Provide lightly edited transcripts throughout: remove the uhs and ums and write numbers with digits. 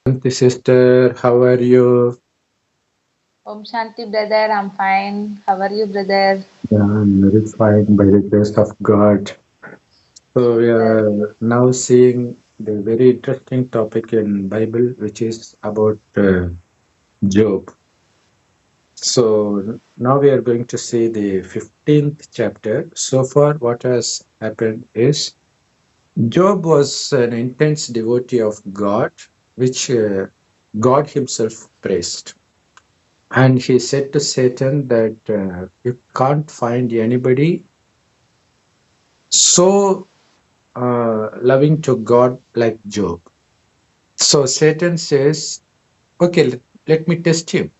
Shanti sister, how are you? Om Shanti, brother. I'm fine. How are you, brother? Yeah, I'm very fine by the grace of God. So we Super. are now seeing the very interesting topic in Bible, which is about Job. So now we are going to see the 15th chapter. So far, what has happened is Job was an intense devotee of God, which God Himself praised. And he said to Satan that you can't find anybody so loving to God like Job. So Satan says, okay, let me test him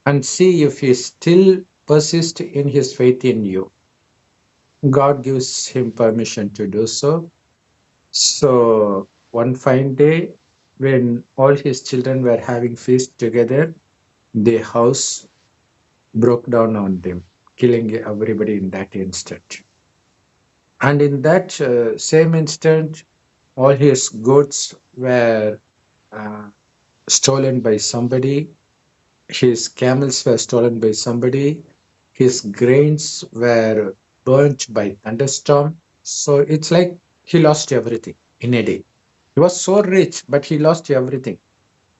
and see if he still persists in his faith in you. God gives him permission to do so. So one fine day, when all his children were having feast together, the house broke down on them, killing everybody in that instant. And in that same instant, all his goods were uh, stolen by somebody, his camels were stolen by somebody, his grains were burnt by thunderstorm. So it's like he lost everything in a day. He was so rich, but he lost everything.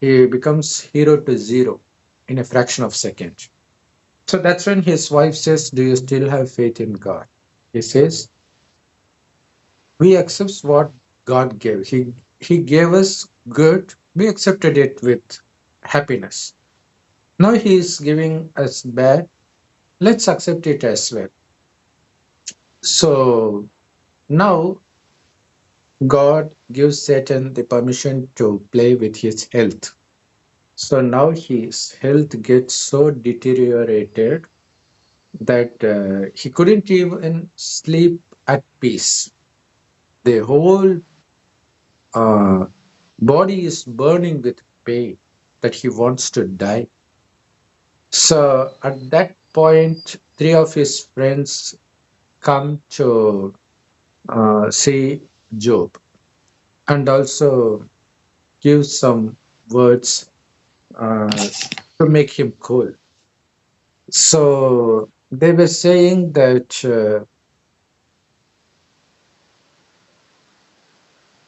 He becomes hero to zero in a fraction of second. So that's when his wife says, do you still have faith in God? He says, we accept what God gave. He gave us good. We accepted it with happiness. Now He is giving us bad. Let's accept it as well. So now God gives Satan the permission to play with his health. So now his health gets so deteriorated that he couldn't even sleep at peace. The whole uh, body is burning with pain that he wants to die. So at that point, three of his friends come to see Job and also give some words to make him cool. So they were saying that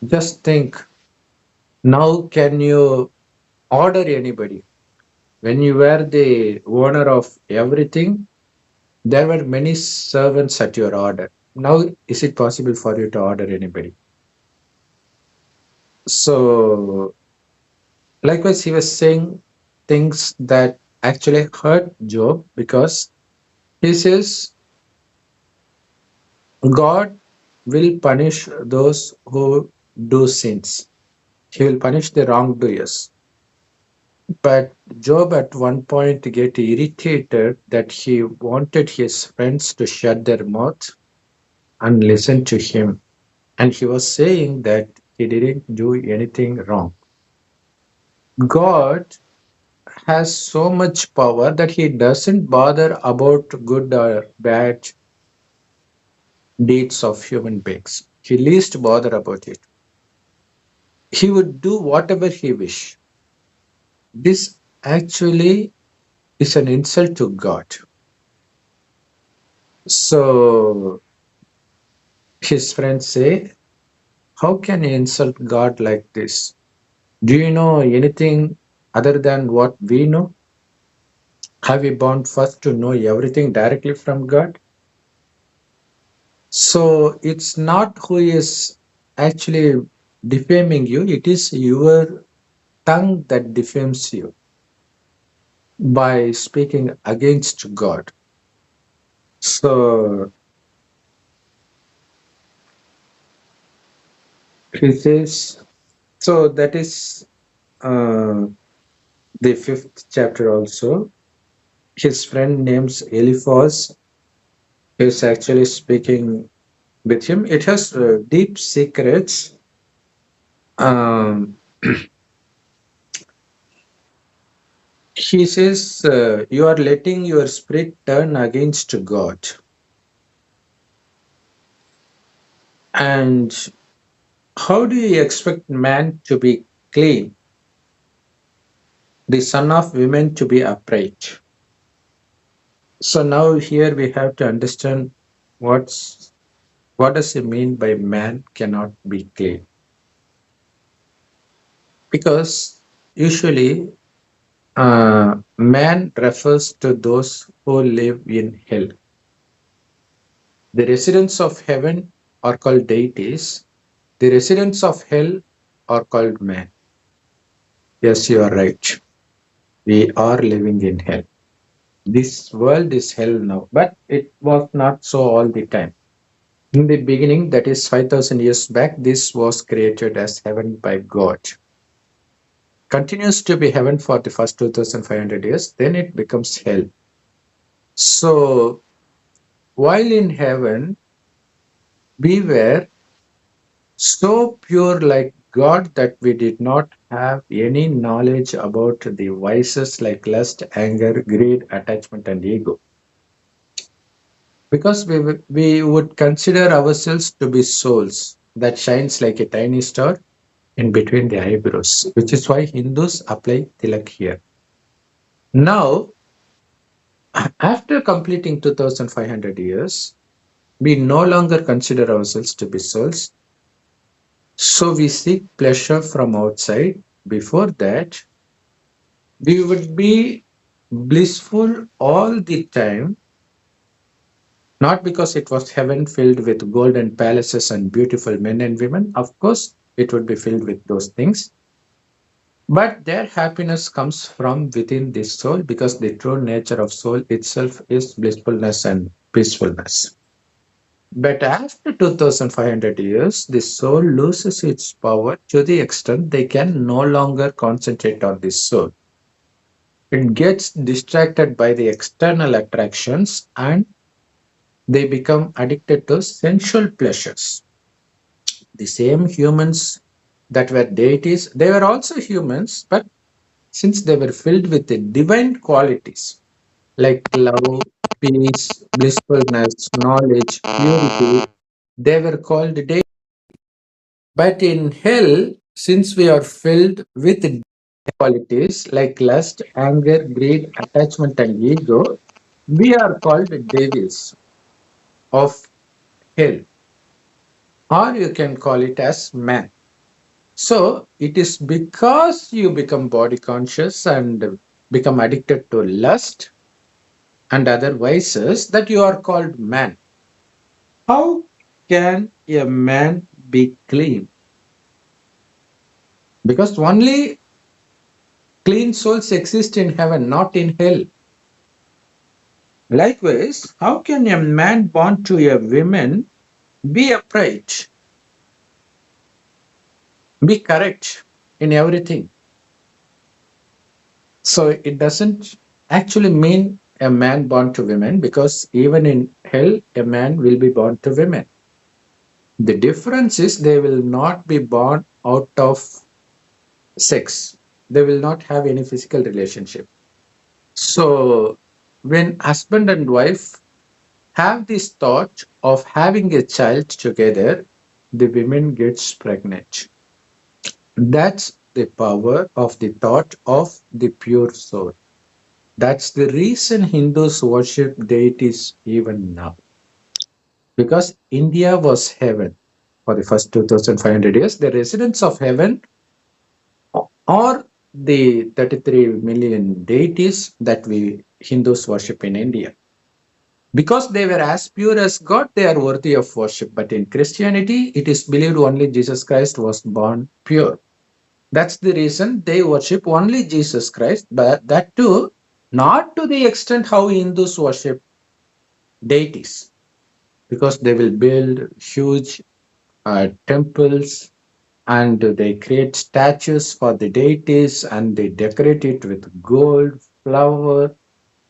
just think, now can you order anybody? When you were the owner of everything, there were many servants at your order. Now, is it possible for you to order anybody? So, likewise, he was saying things that actually hurt Job because he says God will punish those who do sins. He will punish the wrongdoers. But Job at one point get irritated that he wanted his friends to shut their mouth and listen to him. And he was saying that he didn't do anything wrong. God has so much power that he doesn't bother about good or bad deeds of human beings. He least bother about it. He would do whatever he wish. This actually is an insult to God. So his friends say, how can you insult God like this? Do you know anything other than what we know? Have we bound first to know everything directly from God? So it's not who is actually defaming you, it is your tongue that defames you by speaking against God. So he says, so that is uh, the fifth chapter also. His friend names Eliphaz is actually speaking with him. It has deep secrets. Um, he says, you are letting your spirit turn against God. And how do you expect man to be clean? the son of women to be upright. So now here we have to understand what's what does it mean by man cannot be clean? Because usually man refers to those who live in hell. The residents of heaven are called deities. The residents of hell are called man. Yes, you are right. We are living in hell. This world is hell now, but it was not so all the time. In the beginning, that is 5,000 years back, this was created as heaven by God. Continues to be heaven for the first 2,500 years, then it becomes hell. So, while in heaven, we were so pure like God that we did not have any knowledge about the vices like lust, anger, greed, attachment, and ego. Because we would consider ourselves to be souls that shines like a tiny star in between the eyebrows, which is why Hindus apply tilak here. Now, after completing 2500 years, we no longer consider ourselves to be souls. So we seek pleasure from outside. Before that, we would be blissful all the time, not because it was heaven filled with golden palaces and beautiful men and women. Of course, it would be filled with those things. But their happiness comes from within the soul because the true nature of soul itself is blissfulness and peacefulness. But after 2500 years, the soul loses its power to the extent they can no longer concentrate on the soul. It gets distracted by the external attractions and they become addicted to sensual pleasures. The same humans that were deities, they were also humans, but since they were filled with the divine qualities like love, peace, blissfulness, knowledge, purity, they were called deities. But in hell, since we are filled with qualities like lust, anger, greed, attachment, and ego, we are called devils of hell, or you can call it as man. So it is because you become body conscious and become addicted to lust and other vices that you are called man. How can a man be clean? Because only clean souls exist in heaven, not in hell. Likewise, how can a man born to a woman be upright, be correct in everything? So it doesn't actually mean a man born to women because even in hell, a man will be born to women. The difference is they will not be born out of sex. They will not have any physical relationship. So when husband and wife have this thought of having a child together, the woman gets pregnant. That's the power of the thought of the pure soul. That's the reason Hindus worship deities even now. Because India was heaven for the first 2500 years. The residents of heaven are the 33 million deities that we Hindus worship in India. Because they were as pure as God, they are worthy of worship. But in Christianity, it is believed only Jesus Christ was born pure. That's the reason they worship only Jesus Christ, but that too, not to the extent how Hindus worship deities, because they will build huge temples and they create statues for the deities and they decorate it with gold, flower.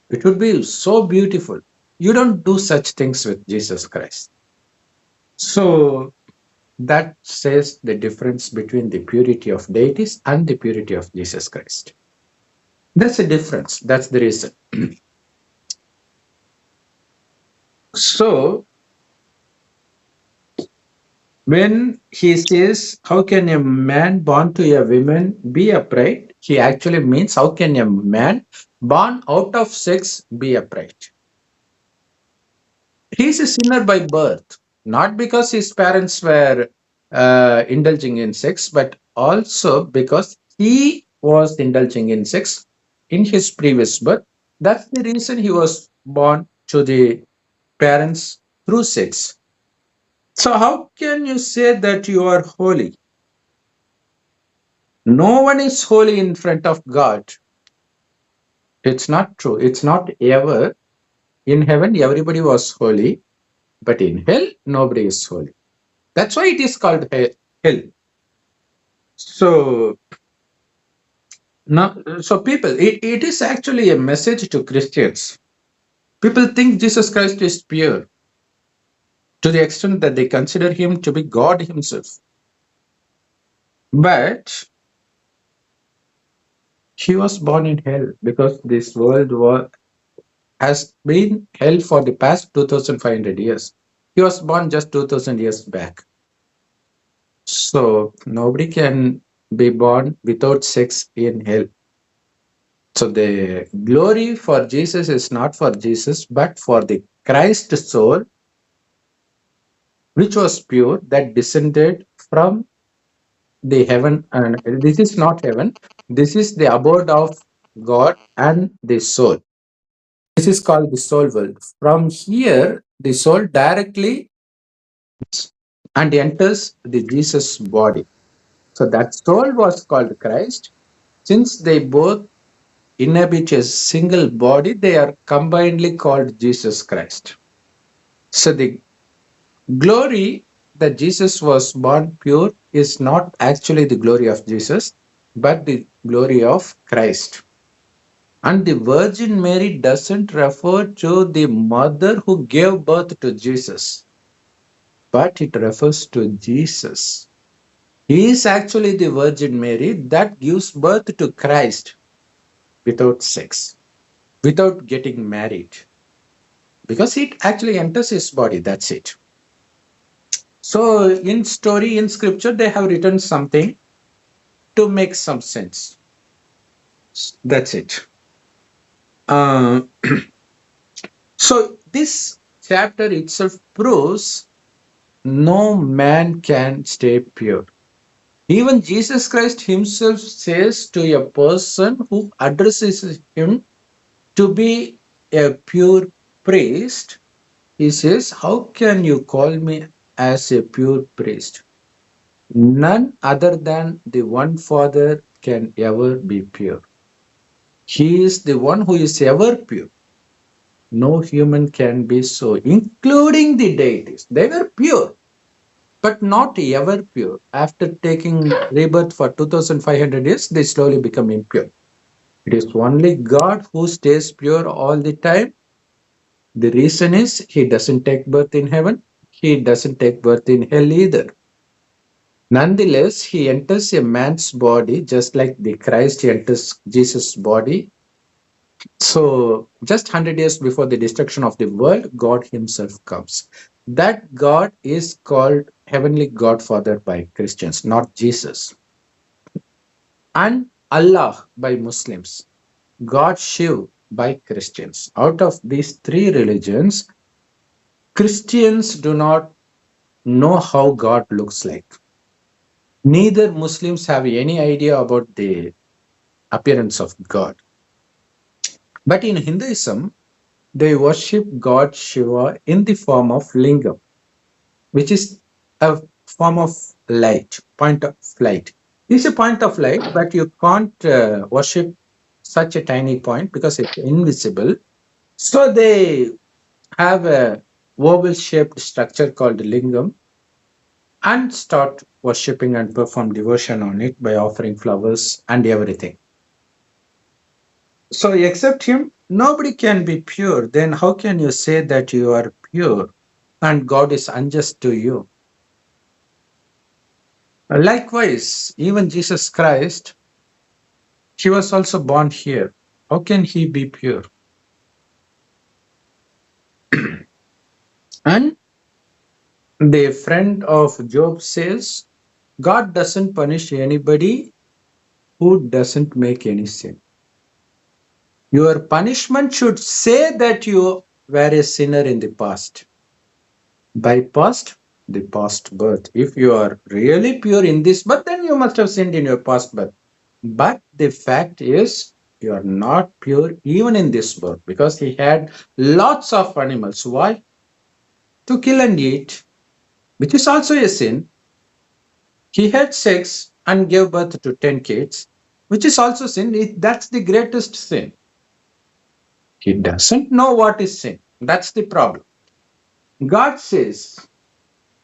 It would be so beautiful. You don't do such things with Jesus Christ. So that says the difference between the purity of deities and the purity of Jesus Christ. That's a difference. That's the reason. So When he says, how can a man born to a woman be upright? He actually means, how can a man born out of sex be upright? He is a sinner by birth, not because his parents were indulging in sex, but also because he was indulging in sex in his previous birth. That's the reason he was born to the parents through sex. So, how can you say that you are holy? No one is holy in front of God. It's not true. It's not ever. In heaven, everybody was holy, but in hell, nobody is holy. That's why it is called hell. So, now, so people, it is actually a message to Christians. People think Jesus Christ is pure to the extent that they consider him to be God himself. But he was born in hell because this world has been hell for the past 2500 years. He was born just 2000 years back. So nobody can be born without sex in hell. So the glory for Jesus is not for Jesus, but for the Christ soul, which was pure, that descended from the heaven. And this is not heaven. This is the abode of God and the soul. This is called the soul world. From here, the soul directly and enters the Jesus body. So that soul was called Christ. Since they both inhabit a single body, they are combinedly called Jesus Christ. So the glory that Jesus was born pure is not actually the glory of Jesus, but the glory of Christ. And the Virgin Mary doesn't refer to the mother who gave birth to Jesus, but it refers to Jesus. He is actually the Virgin Mary that gives birth to Christ without sex, without getting married, because it actually enters his body. That's it. So, in story, in scripture, they have written something to make some sense. That's it. Uh, so, this chapter itself proves no man can stay pure. Even Jesus Christ himself says to a person who addresses him to be a pure priest, he says, how can you call me as a pure priest? None other than the one Father can ever be pure. He is the one who is ever pure. No human can be so, including the deities. They were pure, but not ever pure. After taking rebirth for 2500 years, they slowly become impure. It is only God who stays pure all the time. The reason is he doesn't take birth in heaven. He doesn't take birth in hell either. Nonetheless, he enters a man's body just like the Christ enters Jesus' body. So, just 100 years before the destruction of the world, God himself comes. That God is called Heavenly Godfather by Christians, not Jesus. And Allah by Muslims, God Shiv by Christians. Out of these three religions, Christians do not know how God looks like. Neither Muslims have any idea about the appearance of God. But in Hinduism, they worship God Shiva in the form of lingam, which is a form of light, point of light. It's a point of light, but you can't worship such a tiny point because it's invisible. So they have a oval shaped structure called lingam and start worshipping and perform devotion on it by offering flowers and everything. So, except him, nobody can be pure. Then, how can you say that you are pure and God is unjust to you? Likewise, even Jesus Christ, he was also born here. How can he be pure? And The friend of Job says, God doesn't punish anybody who doesn't make any sin. Your punishment should say that you were a sinner in the past. By past, the past birth. If you are really pure in this birth, then you must have sinned in your past birth. But the fact is, you are not pure even in this birth because he had lots of animals. Why? To kill and eat, which is also a sin. He had sex and gave birth to 10 kids, which is also sin. That's the greatest sin. He doesn't know what is sin. That's the problem. God says,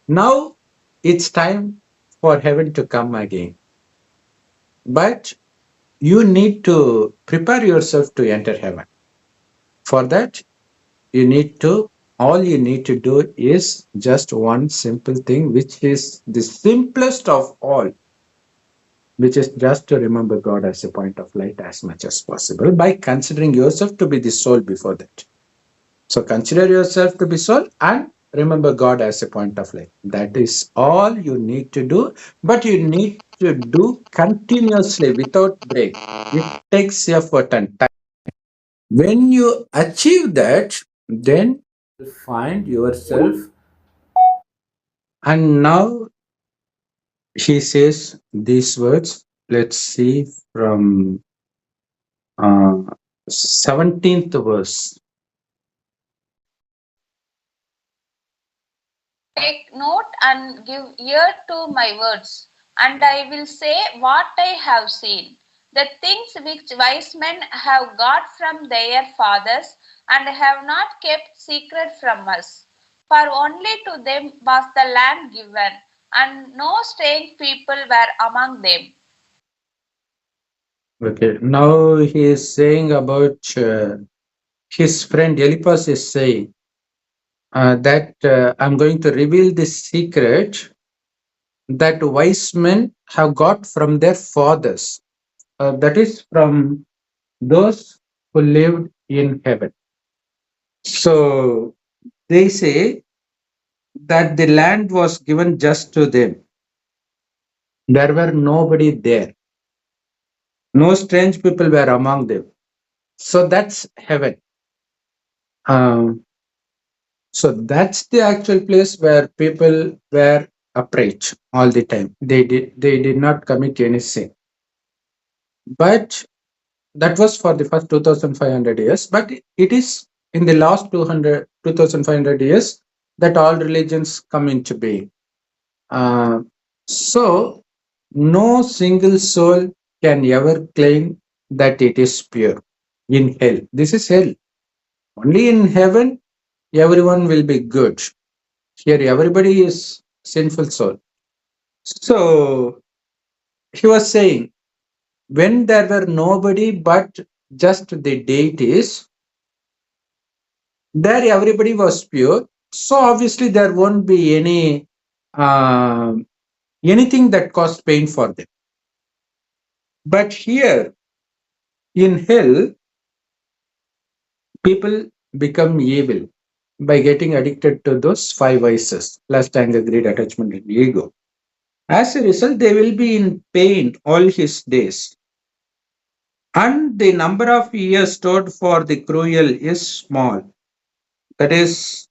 now it's time for heaven to come again. But you need to prepare yourself to enter heaven. For that, you need to, all you need to do is just one simple thing, which is the simplest of all, which is just to remember God as a point of light as much as possible by considering yourself to be the soul before that. So consider yourself to be soul and remember God as a point of light. That is all you need to do, but you need to do continuously without break. It takes effort and time. When you achieve that, then you find yourself. And now he says these words. Let's see from uh, 17th verse. Take note and give ear to my words, and I will say what I have seen, the things which wise men have got from their fathers, and have not kept secret from us. For only to them was the land given, and no strange people were among them. Okay, now he is saying about his friend Eliphaz is saying that I'm going to reveal this secret that wise men have got from their fathers. That is from those who lived in heaven. So they say that the land was given just to them. There were nobody there. No strange people were among them. So that's heaven. Um, so that's the actual place where people were upright all the time. They did not commit any sin. But that was for the first 2500 years. But it is in the last 2500 years that all religions come into being. Uh, so no single soul can ever claim that it is pure in hell. This is hell. Only in heaven, everyone will be good. Here, everybody is sinful soul. So he was saying, when there were nobody but just the deities, there everybody was pure. So obviously there won't be uh, anything that caused pain for them. But here in hell, people become evil by getting addicted to those five vices: lust, anger, greed, attachment, and ego. As a result, they will be in pain all his days. And the number of years stored for the cruel is small. That is,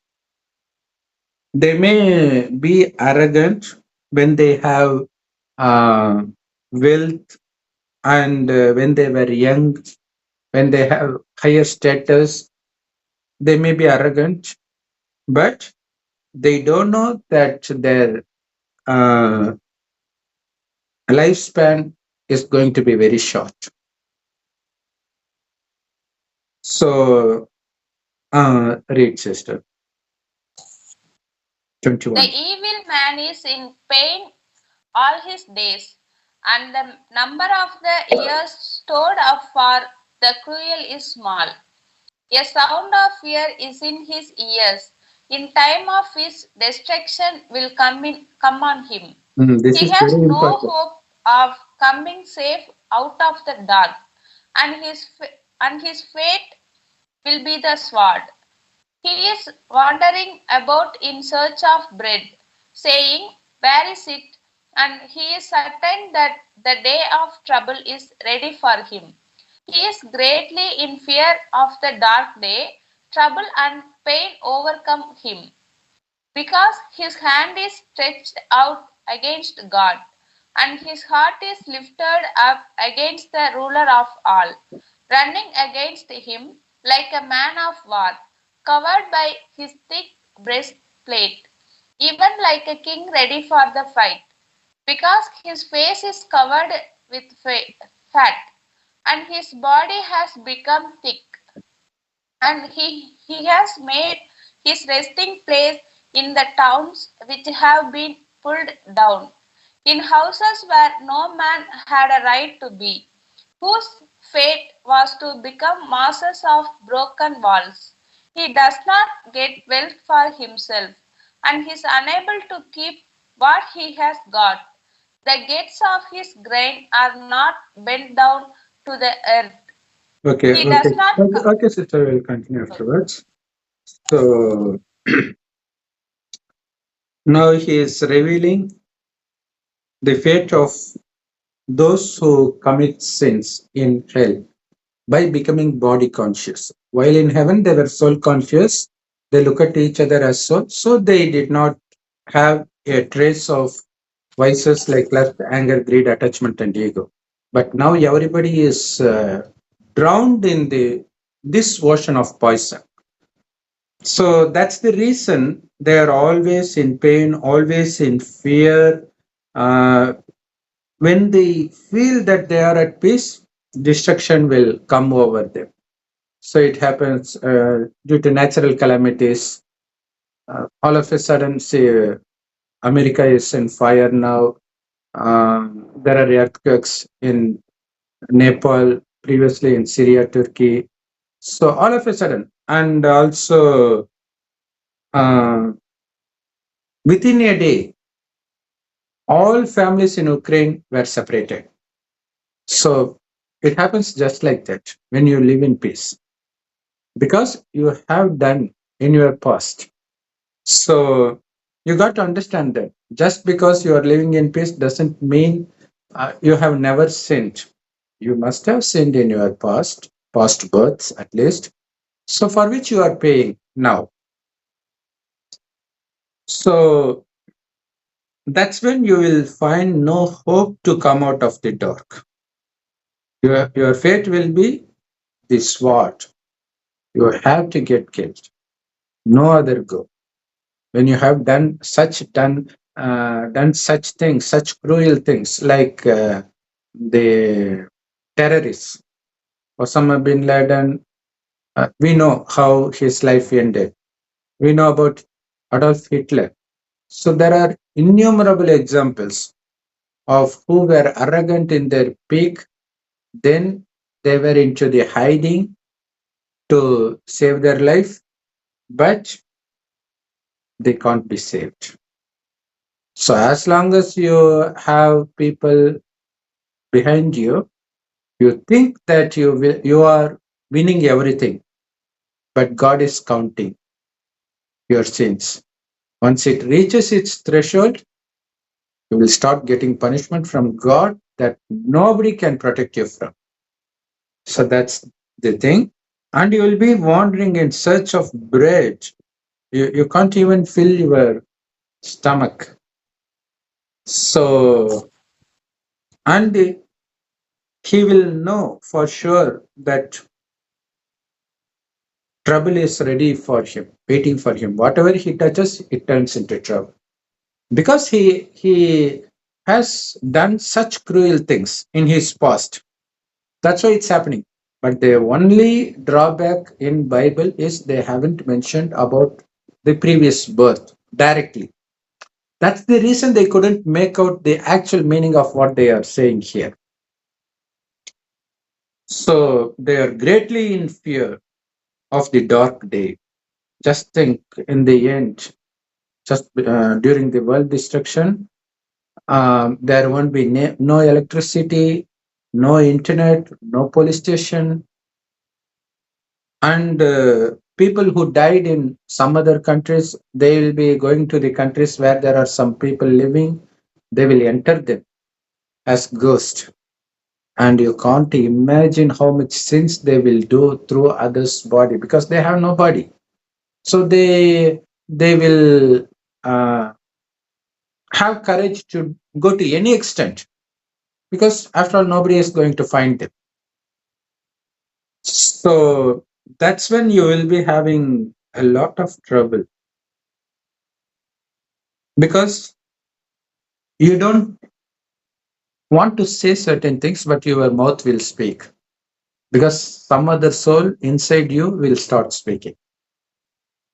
they may be arrogant when they have uh, wealth and when they were young, when they have higher status, they may be arrogant, but they don't know that their uh, lifespan is going to be very short. So, read, sister. The 21. evil man is in pain all his days, and the number of the years stored up for the cruel is small. A sound of fear is in his ears. In time of his destruction will come on him. This He is has very no important. hope of coming safe out of the dark, and his fate will be the sword. He is wandering about in search of bread. saying, "Where is it?" And he is certain that the day of trouble is ready for him. He is greatly in fear of the dark day. Trouble and pain overcome him because his hand is stretched out against God, and his heart is lifted up against the ruler of all, running against him like a man of war, covered by his thick breastplate, even like a king ready for the fight, because his face is covered with fat, and his body has become thick, and he has made his resting place in the towns which have been pulled down, in houses where no man had a right to be, whose fate was to become masters of broken walls. He does not get wealth for himself, and he is unable to keep what he has got. The gates of his grain are not bent down to the earth. Okay, He okay. does not. Okay, okay, sister, we'll continue afterwards. So now he is revealing the fate of those who commit sins in hell by becoming body conscious. While in heaven they were soul conscious, they look at each other as soul, so they did not have a trace of vices like lust, anger, greed, attachment, and ego. But now everybody is drowned in the this ocean of poison. So that's the reason they are always in pain, always in fear. Uh, when they feel that they are at peace, destruction will come over them. So it happens due to natural calamities. All of a sudden, say, America is in fire now. There are earthquakes in Nepal, previously in Syria, Turkey. So all of a sudden, and also uh, within a day, all families in Ukraine were separated. So it happens just like that when you live in peace because you have done in your past. So you got to understand that just because you are living in peace doesn't mean you have never sinned. You must have sinned in your past births at least. So for which you are paying now. So that's when you will find no hope to come out of the dark. Your fate will be the sword. You have to get killed. No other go. When you have done such things, such cruel things like the terrorists, Osama bin Laden, we know how his life ended. We know about Adolf Hitler. So there are innumerable examples of who were arrogant in their peak, then they were into the hiding to save their life, but they can't be saved. So as long as you have people behind you, you think that you are winning everything, but God is counting your sins. Once it reaches its threshold, you will start getting punishment from God that nobody can protect you from. So that's the thing. And you will be wandering in search of bread. You can't even fill your stomach. So, and he will know for sure that trouble is ready for him, waiting for him. Whatever he touches, it turns into trouble. Because he has done such cruel things in his past. That's why it's happening. But the only drawback in Bible is they haven't mentioned about the previous birth directly. That's the reason they couldn't make out the actual meaning of what they are saying here. So they are greatly in fear of the dark day. Just think in the end, just during the world destruction, there won't be no electricity, no internet, no police station, and people who died in some other countries, they will be going to the countries where there are some people living. They will enter them as ghosts, and you can't imagine how much sins they will do through others' body because they have no body. So they will have courage to go to any extent because after all nobody is going to find them. So that's when you will be having a lot of trouble because you don't want to say certain things, but your mouth will speak because some other soul inside you will start speaking.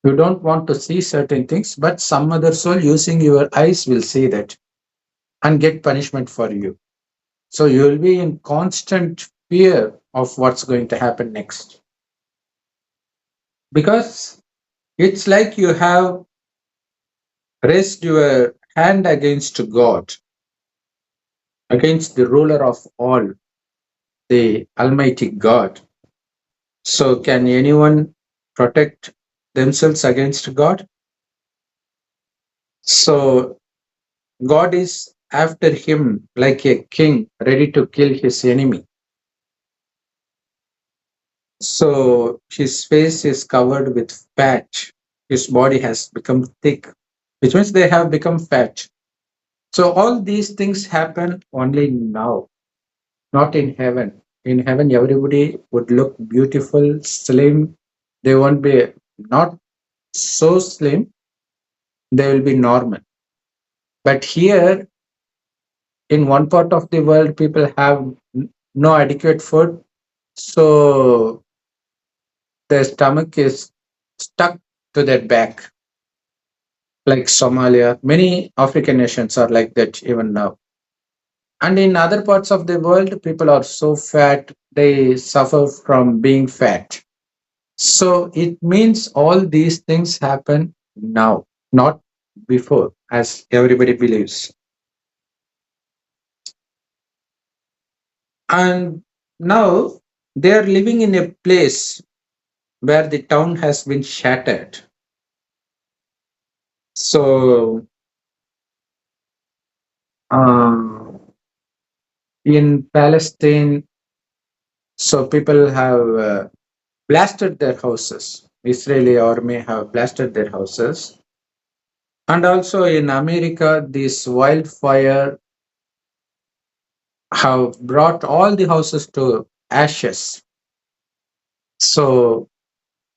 You don't want to see certain things, but some other soul using your eyes will see that and get punishment for you. So you will be in constant fear of what's going to happen next because it's like you have raised your hand against God, against the ruler of all, the Almighty God. So, can anyone protect themselves against God? So, God is after him like a king ready to kill his enemy. So, his face is covered with fat. His body has become thick, which means they have become fat. So, all these things happen only now, not in heaven. In heaven, everybody would look beautiful, slim. They won't be not so slim, they will be normal. But here, in one part of the world, people have no adequate food, so their stomach is stuck to their back, like Somalia. Many African nations are like that even now. And in other parts of the world, people are so fat, they suffer from being fat. So it means all these things happen now, not before, as everybody believes. And now they are living in a place where the town has been shattered. So uh, in Palestine, so people have blasted their houses. Israeli army have blasted their houses. And also in America, this wildfire have brought all the houses to ashes. So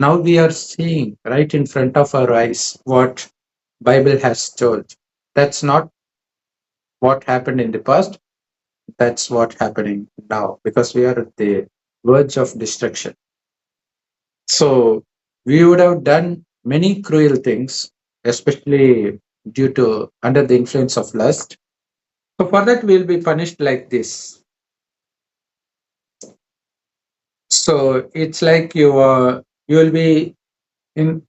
now we are seeing right in front of our eyes what Bible has told. That's not what happened in the past. That's what happening now because we are at the verge of destruction. So we would have done many cruel things, especially due to under the influence of lust. So for that we'll be punished like this. So it's like you will be in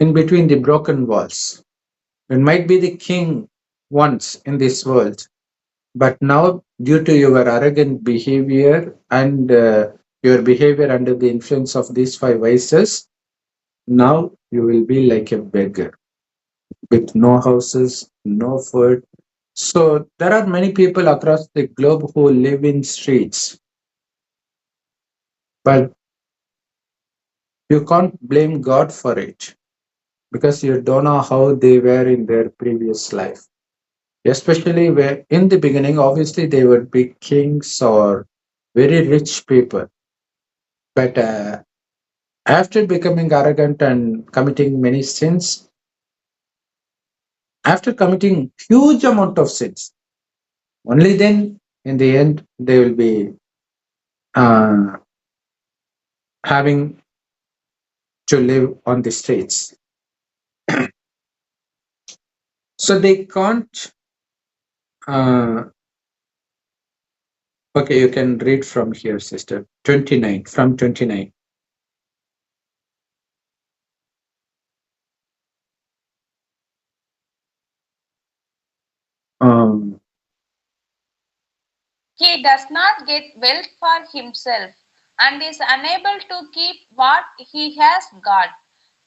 in between the broken walls. You might be the king once in this world, but now due to your arrogant behavior and your behavior under the influence of these five vices, now you will be like a beggar with no houses, no food. So there are many people across the globe who live in streets, but you can't blame God for it because you don't know how they were in their previous life. Especially where in the beginning, obviously they would be kings or very rich people. But after becoming arrogant and committing many sins, after committing huge amount of sins, only then in the end they will be uh, having to live on the streets. So they can't. Uh, okay, you can read from here, sister. 29 from 29. He does not get wealth for himself, and is unable to keep what he has got.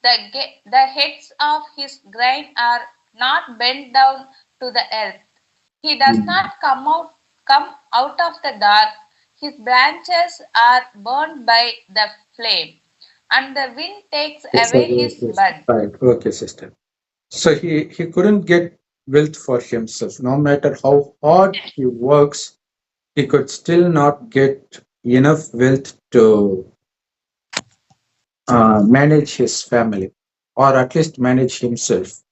The heads of his grain are not bent down to the earth. He does Mm. not come out of the dark. His branches are burned by the flame, and the wind takes Yes, away his yes. bud. Right. Okay, sister. So he couldn't get wealth for himself. No matter how hard he works, he could still not get enough wealth to manage his family, or at least manage himself.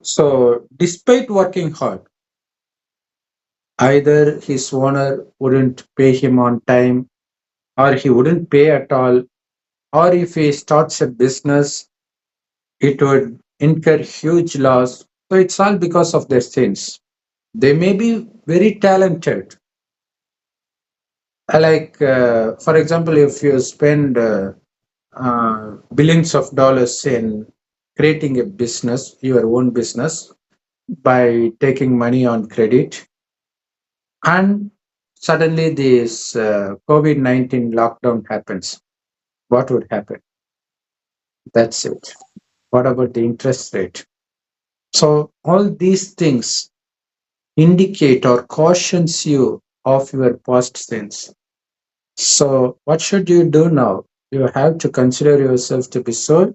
So, despite working hard, either his owner wouldn't pay him on time, or he wouldn't pay at all, or if he starts a business, it would incur huge loss. So, it's all because of their sins. They may be very talented. For example, if you spend billions of dollars in creating a business, your own business, by taking money on credit, and suddenly this COVID-19 lockdown happens, what would happen? That's it. What about the interest rate? So all these things indicate or cautions you of your past sins. So what should you do now? You have to consider yourself to be soul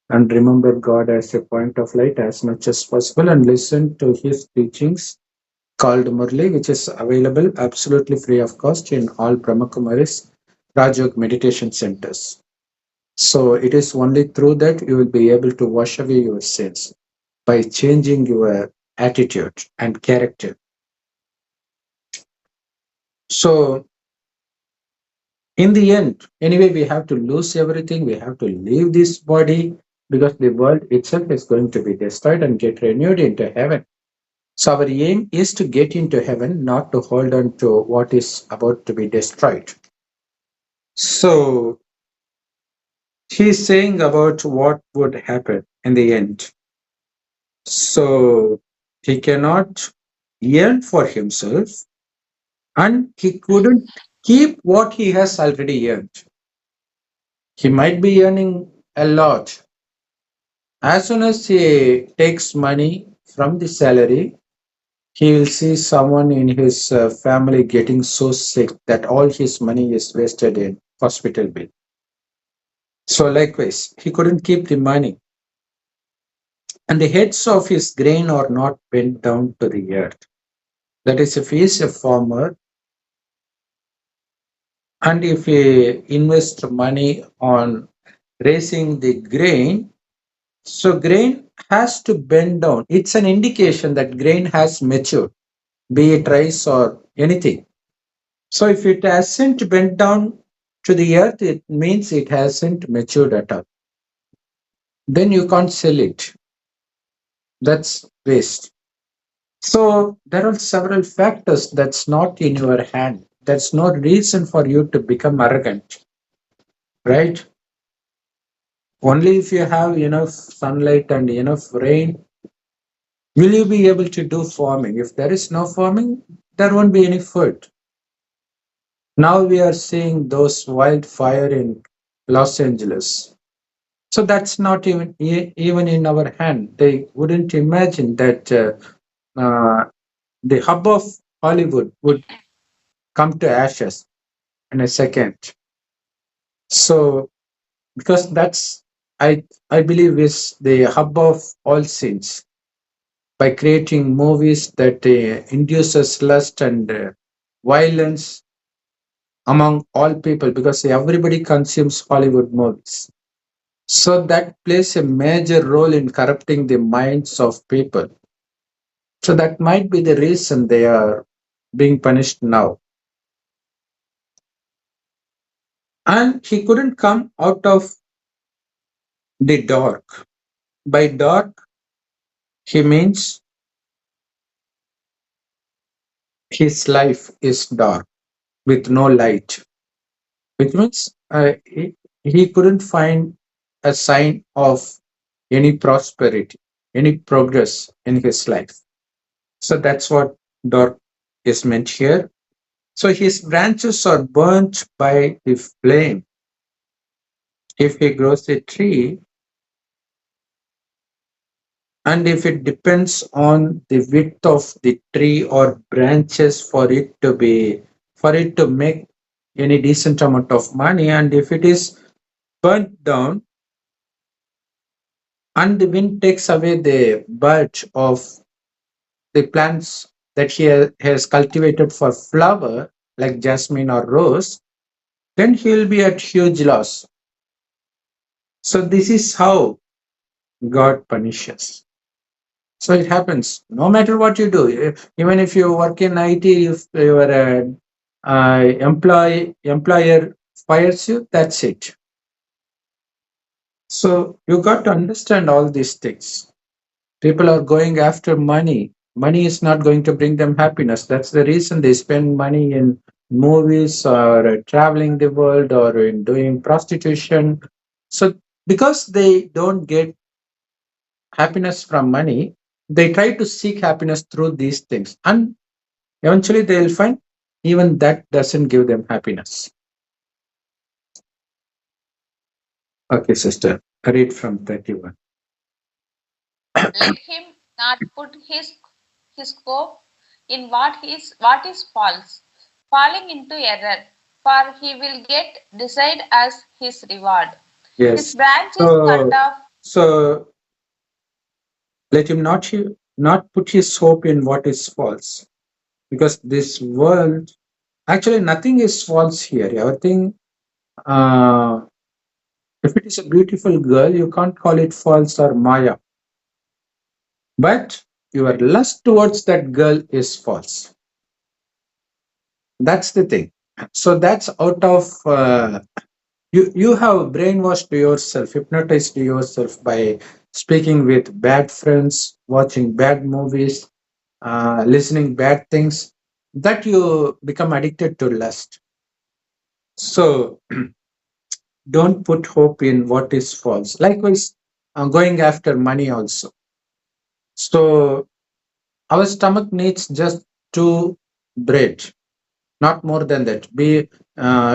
and remember God as a point of light as much as possible and listen to his teachings called Murli, which is available absolutely free of cost in all Brahmakumaris Rajyog meditation centers. So it is only through that you will be able to wash away your sins by changing your attitude and character. So in the end, anyway, we have to lose everything. We have to leave this body because the world itself is going to be destroyed and get renewed into heaven. So our aim is to get into heaven, not to hold on to what is about to be destroyed. So he's saying about what would happen in the end. So he cannot yearn for himself and he couldn't keep what he has already earned. He might be earning a lot. As soon as he takes money from the salary, he will see someone in his family getting so sick that all his money is wasted in hospital bill. So likewise, he couldn't keep the money. And the heads of his grain are not bent down to the earth. That is, if he is a farmer and if he invests money on raising the grain, so grain has to bend down. It's an indication that grain has matured, be it rice or anything. So if it hasn't bent down to the earth, it means it hasn't matured at all. Then you can't sell it. That's waste. So there are several factors that's not in your hand. That's no reason for you to become arrogant, right? Only if you have enough sunlight and enough rain will you be able to do farming. If there is no farming, there won't be any food. Now we are seeing those wildfire in Los Angeles. So that's not even in our hand. They wouldn't imagine that the hub of Hollywood would come to ashes in a second. So because that's I believe is the hub of all sins by creating movies that induces lust and violence among all people because everybody consumes Hollywood movies. So that plays a major role in corrupting the minds of people. So that might be the reason they are being punished now. And he couldn't come out of the dark. By dark, he means his life is dark with no light, which means he couldn't find a sign of any prosperity, any progress in his life. So that's what dark is meant here. So his branches are burnt by the flame. If he grows a tree, and if it depends on the width of the tree or branches for it to make any decent amount of money, and if it is burnt down and the wind takes away the birch of the plants that has cultivated for flower like jasmine or rose, then he will be at huge loss. So this is how God punishes. So it happens no matter what you do. Even if you work in IT, if your employer fires you, that's it. So you got to understand all these things. People are going after money. Money is not going to bring them happiness. That's the reason they spend money in movies or traveling the world or in doing prostitution. So because they don't get happiness from money, they try to seek happiness through these things. And eventually they'll find even that doesn't give them happiness. Okay, sister, read from 31. Let him not put his hope in what is false, falling into error, for he will get decide as his reward. His Yes. branch is cut So, off. so let him not put his hope in what is false, because this world actually nothing is false here. Everything, uh, if it is a beautiful girl, you can't call it false or maya. But your lust towards that girl is false. That's the thing. So that's out of you have brainwashed yourself, hypnotized yourself by speaking with bad friends, watching bad movies, listening bad things, that you become addicted to lust. So don't put hope in what is false. Likewise, going after money also. So our stomach needs just two bread, not more than that. Be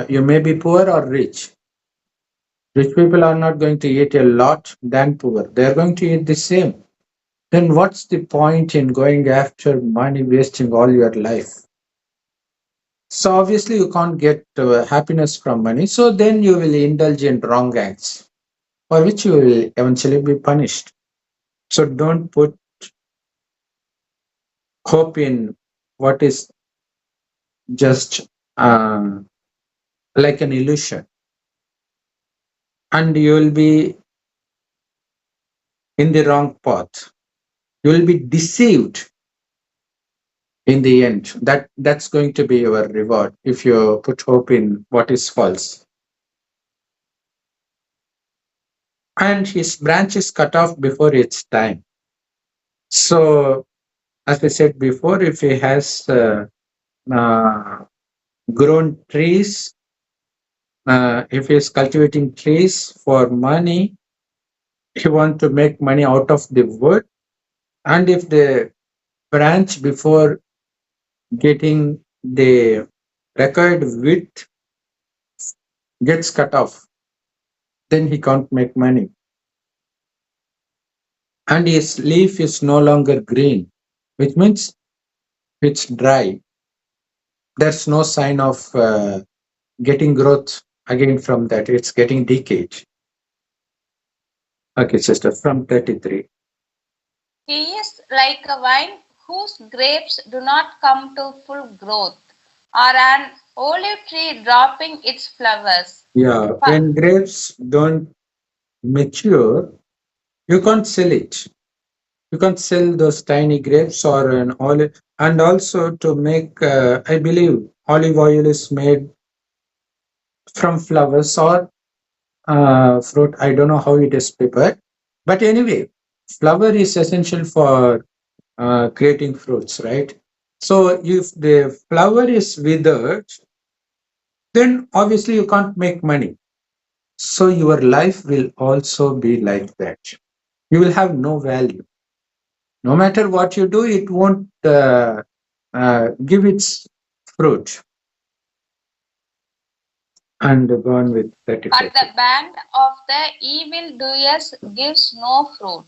you may be poor or rich. Rich people are not going to eat a lot than poor. They are going to eat the same. Then what's the point in going after money, wasting all your life? So obviously you can't get happiness from money. So then you will indulge in wrong acts, for which you will eventually be punished. So don't put hope in what is just like an illusion, and you will be in the wrong path. You will be deceived in the end. That's going to be your reward if you put hope in what is false. And his branch is cut off before its time. So as I said before, if he has uh, grown trees, if he is cultivating trees for money, he want to make money out of the wood. And if the branch before getting the required width gets cut off, then he can't make money. And his leaf is no longer green, which means it's dry. There's no sign of getting growth again from that. It's getting decayed. Okay, sister, from 33. He is like a vine whose grapes do not come to full growth, or an olive tree dropping its flowers. Yeah, Pa- when grapes don't mature, you can't sell it. You can't sell those tiny grapes or an olive. And also to make, I believe, olive oil is made from flowers or fruit. I don't know how it is prepared. But anyway, flower is essential for creating fruits, right? So if the flower is withered, then obviously you can't make money. So your life will also be like that. You will have no value. No matter what you do, it won't give its fruit. And gone with but 35. the band of the evildoers gives no fruit,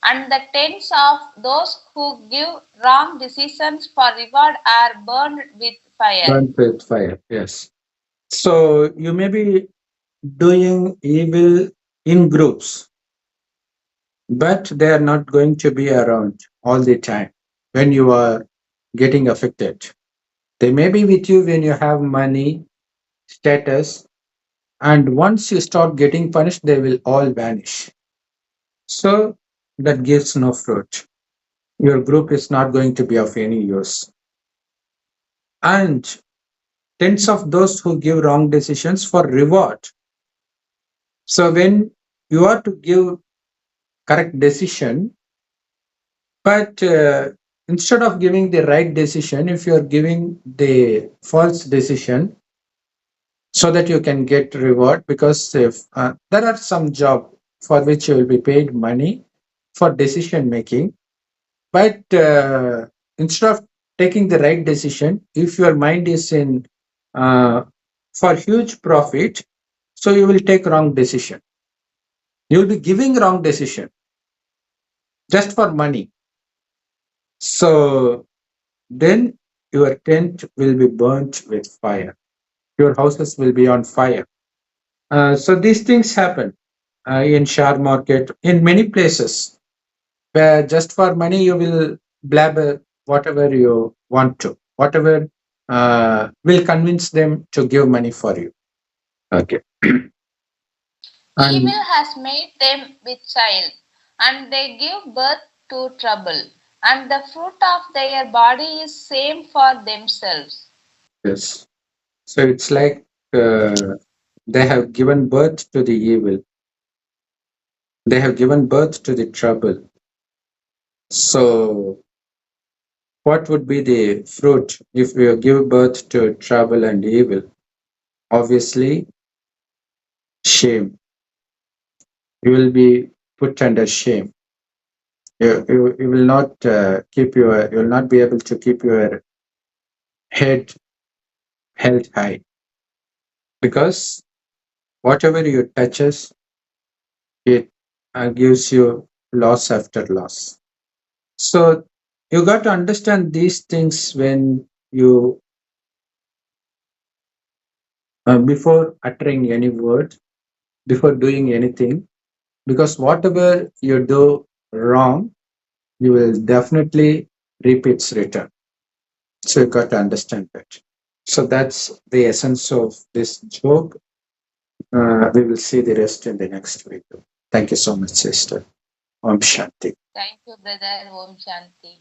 and the tents of those who give wrong decisions for reward are burned with fire. Burnt with fire. Yes. So you may be doing evil in groups, but they are not going to be around all the time when you are getting affected. They may be with you when you have money, status, and once you start getting punished, they will all vanish. So that gives no fruit. Your group is not going to be of any use. And tens of those who give wrong decisions for reward. So when you are to give correct decision, but instead of giving the right decision, if you are giving the false decision, so that you can get reward, because if there are some job for which you will be paid money for decision making, but instead of taking the right decision, if your mind is in uh, for huge profit, so you will take wrong decision. You will be giving wrong decision just for money. So then your tent will be burnt with fire. Your houses will be on fire. So these things happen in share market, in many places, where just for money you will blabber whatever you want to, whatever will convince them to give money for you. Okay. And Evil has made them with child, and they give birth to trouble, and the fruit of their body is same for themselves. yes, so it's like they have given birth to the evil. They have given birth to the trouble. So what would be the fruit if we give birth to trouble and evil? Obviously, shame. You will be put under shame. You will not you will not be able to keep your head held high, because whatever you touches, it gives you loss after loss. So you got to understand these things when you before uttering any word, before doing anything, because whatever you do wrong, you will definitely reap its return. So you got to understand that. So that's the essence of this joke. We will see the rest in the next video. Thank you so much, sister. Om Shanti. Thank you, brother. Om Shanti.